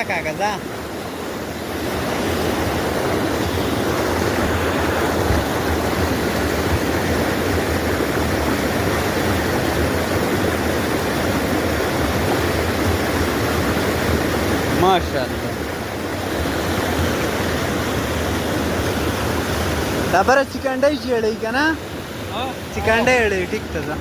काका जा माशाल्लाह दाबरा चिकंडा येळे का ना चिकंडा येळे ठीक तसा